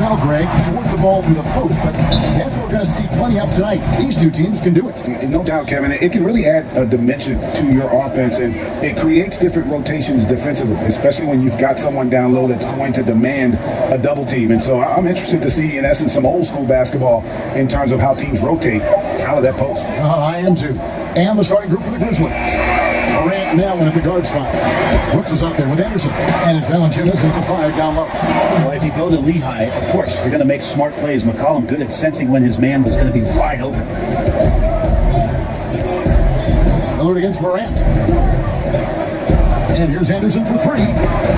Now, Greg, to work the ball through the post, but that's what we're going to see plenty of tonight. These two teams can do it. No doubt, Kevin. It can really add a dimension to your offense, and it creates different rotations defensively, especially when you've got someone down low that's going to demand a double team. And so I'm interested to see, in essence, some old school basketball in terms of how teams rotate out of that post. I am too. And the starting group for the Grizzlies. Morant now in at the guard spot. Brooks is out there with Anderson. And it's Valanciunas in the 5 down low. Well, if you go to Lehigh, of course, you're going to make smart plays. McCollum good at sensing when his man was going to be wide open. Lillard against Morant. And here's Anderson for 3.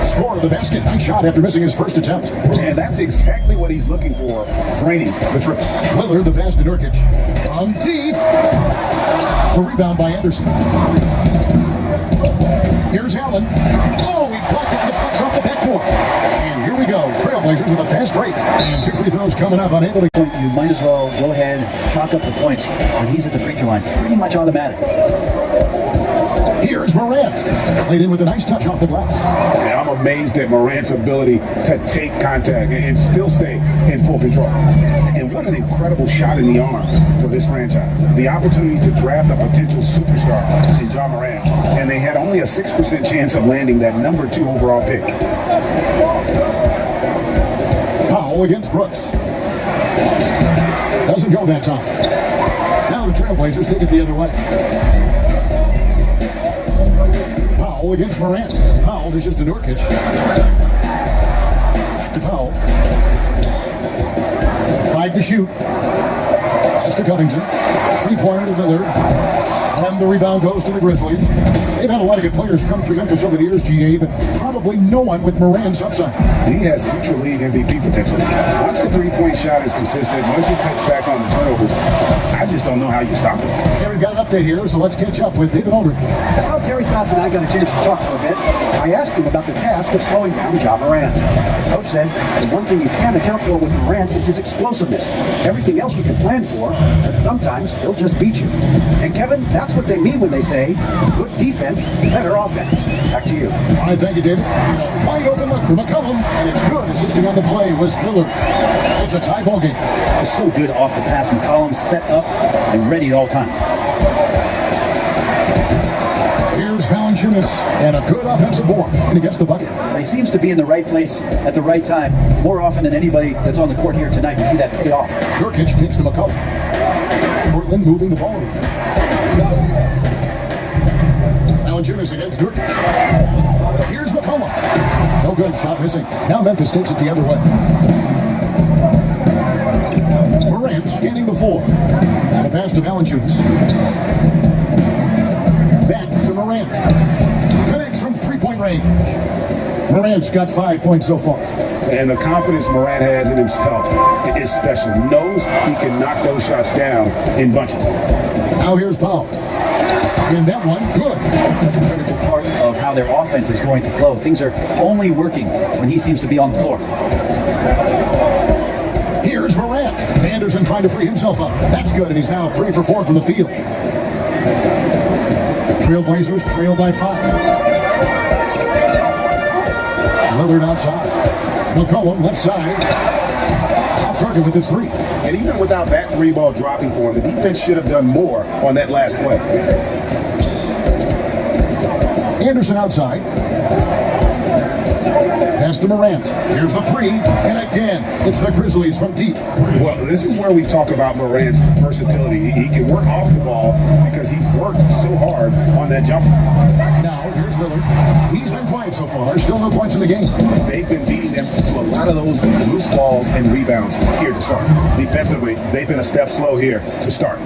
Score of the basket. Nice shot after missing his first attempt. And that's exactly what he's looking for. Draining the triple. Lillard, the pass to Nurkic. From deep. The rebound by Anderson. Here's Allen. Oh, he blocked it and deflects off the backboard. And here we go. Trailblazers with a fast break. And 2 free throws coming up, unable to... You might as well go ahead and chalk up the points when he's at the free throw line. Pretty much automatic. Here's Morant. Played in with a nice touch off the glass. Yeah, I'm amazed at Morant's ability to take contact and still stay in full control. And what an incredible shot in the arm for this franchise. The opportunity to draft a potential superstar in Ja Morant. And they had only a 6% chance of landing that number 2 overall pick. Powell against Brooks. Doesn't go that time. Now the Trailblazers take it the other way. Powell against Morant. Powell dishes to Nurkic. Back to Powell. 5 to shoot. Pass to Covington. 3-pointer to Lillard. And the rebound goes to the Grizzlies. They've had a lot of good players come through Memphis over the years, GA, but probably no one with Morant's upside. He has future league MVP potential. Once the 3-point shot is consistent, once he cuts back on the turnovers, I just don't know how you stop him. Yeah, we've got an update here, so let's catch up with David Aldridge. Well, Terry Stotts and I got a chance to talk for a bit. I asked him about the task of slowing down Ja Morant. Coach said the one thing you can't account for with Morant is his explosiveness. Everything else you can plan for, but sometimes he'll just beat you. And Kevin, that's what they mean when they say good defense, better offense. Back to you. All right, thank you, David. Wide open look for McCollum, and it's good. Assisting on the play was Lillard. It's a tie ball game. It's so good off the pass. McCollum set up and ready at all times. Here's Valanciunas, and a good offensive board, and he gets the bucket. He seems to be in the right place at the right time more often than anybody that's on the court here tonight. You see that pay off. Nurkic kicks to McCollum. Portland moving the ball. Valanciunas against Nurkic. Here's McCollum. No good, shot missing. Now Memphis takes it the other way. Morant scanning the floor. The pass to Valanciunas. Back to Morant. Connects from 3-point range. Morant's got 5 points so far. And the confidence Morant has in himself is special. He knows he can knock those shots down in bunches. Now here's Powell. And that one, good. A critical part of how their offense is going to flow. Things are only working when he seems to be on the floor. Here's Morant. Anderson trying to free himself up. That's good, and he's now 3 for 4 from the field. Trailblazers trail by 5. Lillard outside. McCollum left side. Off target with his 3. And even without that 3-ball dropping for him, the defense should have done more on that last play. Anderson outside. Pass to Morant. Here's the 3. And again, it's the Grizzlies from deep. Well, this is where we talk about Morant's versatility. He can work off the ball because he's worked so hard on that jumper. Now, here's Lillard. He's been quiet so far. Still no points in the game. They've been beating them to a lot of those loose balls and rebounds here to start. Defensively, they've been a step slow here to start.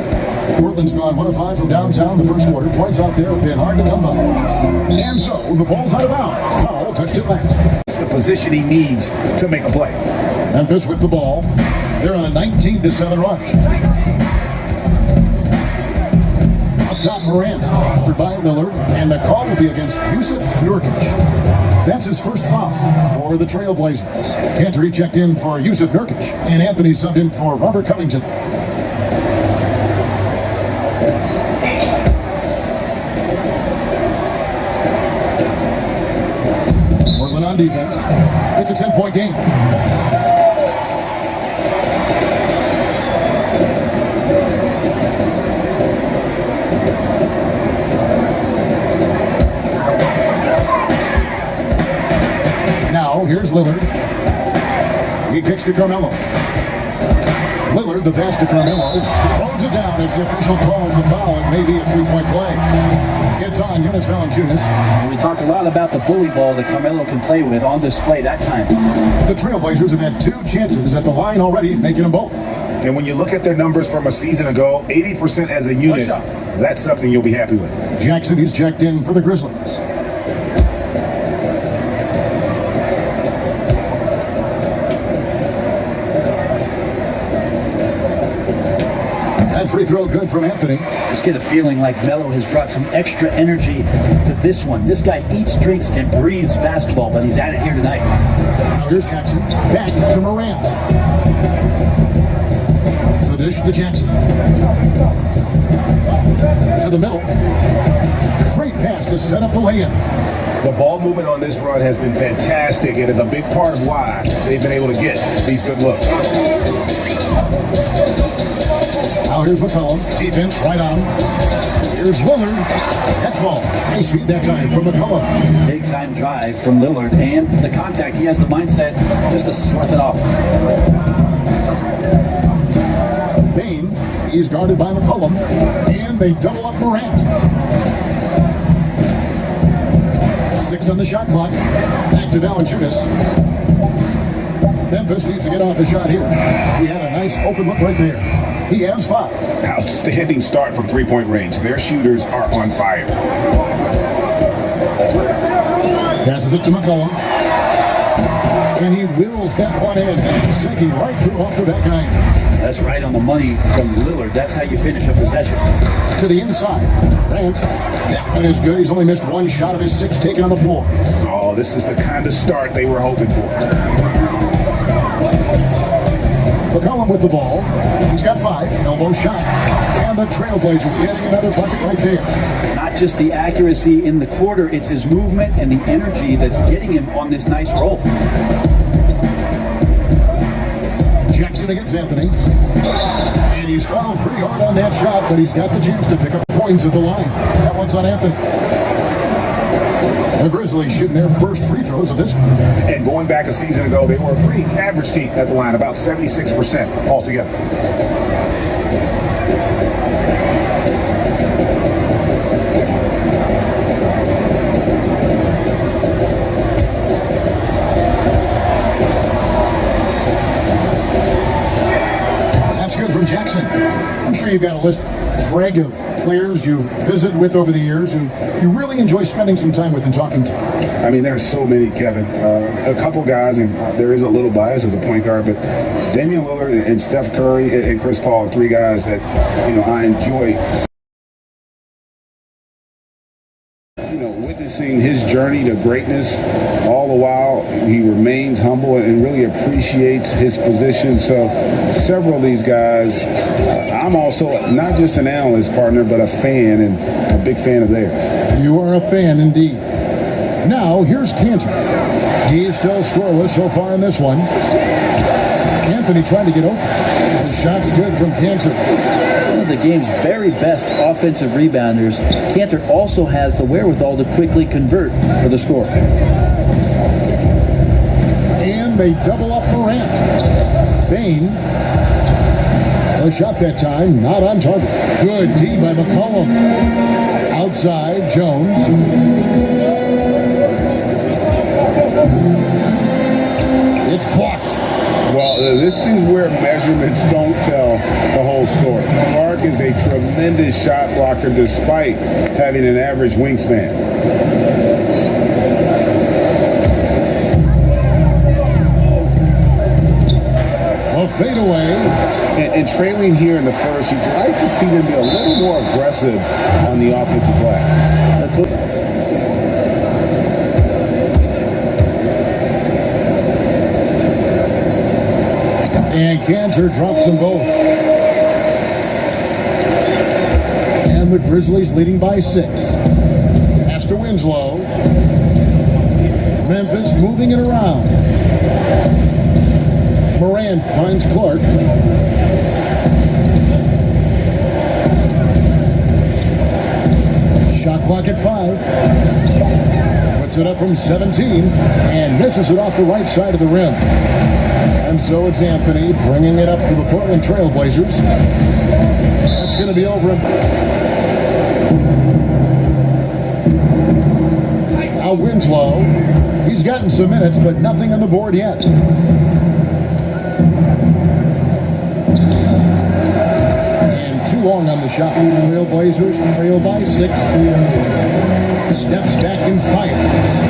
Portland's gone 1 of 5 from downtown the first quarter. Points out there have been hard to come by. And so, the ball's out of bounds. Powell touched it last. It's the position he needs to make a play. Memphis with the ball. They're on a 19-7 run. Up top, Morant, covered by Lillard, and the call will be against Jusuf Nurkic. That's his first foul for the Trailblazers. Cantor checked in for Jusuf Nurkic, and Anthony subbed in for Robert Covington. Portland on defense. It's a 10-point game. is Lillard. He kicks to Carmelo. Lillard, the pass to Carmelo, throws it down as the official calls the foul. It may be a three-point play. It's on Jonas Valanciunas. And we talked a lot about the bully ball that Carmelo can play with on display that time. The Trailblazers have had 2 chances at the line already, making them both. And when you look at their numbers from a season ago, 80% as a unit, that's something you'll be happy with. Jackson is checked in for the Grizzlies. That free throw good from Anthony. Just get a feeling like Melo has brought some extra energy to this one. This guy eats, drinks, and breathes basketball, but he's at it here tonight. Now here's Jackson. Back to Morant. The dish to Jackson. To the middle. Great pass to set up the lay-in. The ball movement on this run has been fantastic and is a big part of why they've been able to get these good looks. Now here's McCollum. Defense right on. Here's Lillard. That ball. Nice feed that time from McCollum. Big time drive from Lillard, and the contact, he has the mindset just to slough it off. Bain. He's guarded by McCollum. And they double up Morant. 6 on the shot clock. Back to Valanciunas. Memphis needs to get off a shot here. He had a nice open look right there. He has 5. Outstanding start from three-point range. Their shooters are on fire. Passes it to McCollum. And he wills that one in. Sinking right through off the back iron. That's right on the money from Lillard. That's how you finish a possession. To the inside. Grant. That one is good. He's only missed 1 shot of his 6 taken on the floor. Oh, this is the kind of start they were hoping for. McCollum with the ball. He's got 5. Elbow shot. And the Trailblazers getting another bucket right there. Not just the accuracy in the quarter, it's his movement and the energy that's getting him on this nice roll. Jackson against Anthony. And he's fouled pretty hard on that shot, but he's got the chance to pick up points at the line. That one's on Anthony. The Grizzlies shooting their first free throws of this one. And going back a season ago, they were a pretty average team at the line, about 76% altogether. That's good from Jackson. I'm sure you've got a list, Greg, of players you've visited with over the years who you really enjoy spending some time with and talking to. I mean, there's so many, Kevin. A couple guys, and there is a little bias as a point guard, but Damian Lillard and Steph Curry and Chris Paul are 3 guys that, I enjoy witnessing his journey to greatness. All the while, he remains humble and really appreciates his position. So several of these guys, I'm also not just an analyst partner, but a fan, and a big fan of theirs. You are a fan indeed. Now, here's Cantor. He's still scoreless so far in this one. Anthony trying to get open. The shot's good from Cantor. One of the game's very best offensive rebounders, Cantor also has the wherewithal to quickly convert for the score. And they double up Morant. Bain. A shot that time, not on target. Good D by McCollum. Outside, Jones. It's blocked. Well, this is where measurements don't tell the whole story. Clark is a tremendous shot blocker despite having an average wingspan. A fadeaway. And trailing here in the first, you'd like to see them be a little more aggressive on the offensive glass. And Cantor drops them both. And the Grizzlies leading by 6. Pass to Winslow. Memphis moving it around. Morant finds Clark. Shot clock at 5. With Puts it up from 17 and misses it off the right side of the rim. And so it's Anthony bringing it up for the Portland Trailblazers. That's going to be over. Now Winslow, he's gotten some minutes, but nothing on the board yet. And too long on the shot. Trailblazers trail by 6. Steps back and fires.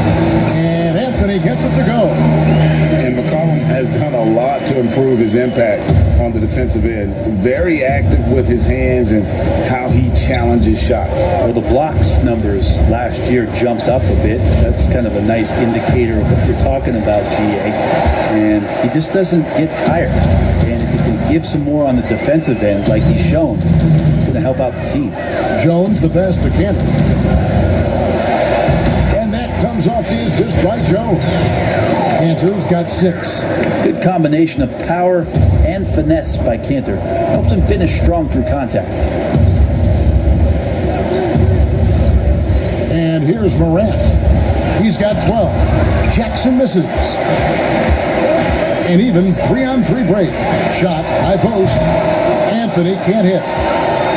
And Anthony gets it to go. And McCollum has done a lot to improve his impact on the defensive end. Very active with his hands and how he challenges shots. Well, the blocks numbers last year jumped up a bit. That's kind of a nice indicator of what you're talking about, GA. And he just doesn't get tired. And if he can give some more on the defensive end, like he's shown, it's going to help out the team. Jones, the pass to Cantor. And that comes off the assist by Jones. Cantor's got 6. Good combination of power and finesse by Cantor. Helps him finish strong through contact. And here's Morant. He's got 12. Jackson misses. And even 3-on-3 break. Shot, high post. Anthony can't hit.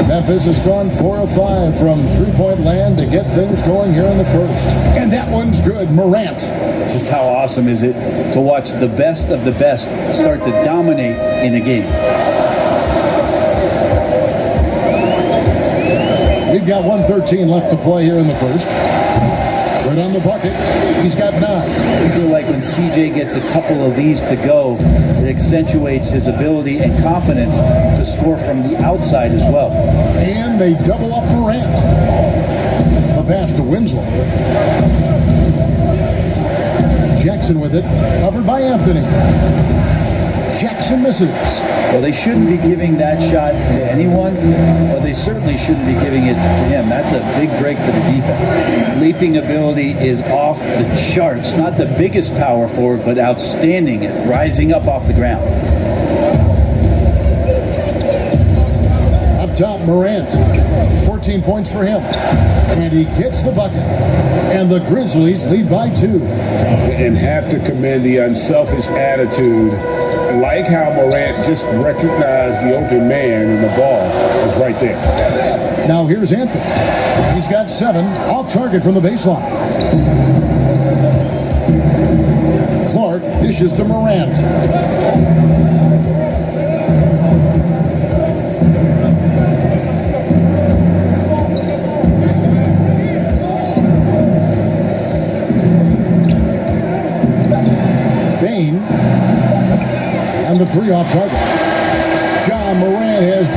Memphis has gone 4 of 5 from three-point land to get things going here in the first. And that one's good. Morant. Just how awesome is it to watch the best of the best start to dominate in a game? We've got 1:13 left to play here in the first. Right on the bucket. He's got 9. I feel like when CJ gets a couple of these to go, it accentuates his ability and confidence to score from the outside as well. And they double up Morant. The pass to Winslow. Jackson with it, covered by Anthony. Jackson misses. Well, they shouldn't be giving that shot to anyone, but they certainly shouldn't be giving it to him. That's a big break for the defense. Leaping ability is off the charts. Not the biggest power forward, but outstanding at rising up off the ground. Up top, Morant. 14 points for him. And he gets the bucket. And the Grizzlies lead by 2. And have to commend the unselfish attitude, like how Morant just recognized the open man and the ball was right there. Now here's Anthony. He's got 7, off target from the baseline. Clark dishes to Morant. And the 3 off target. John Morant has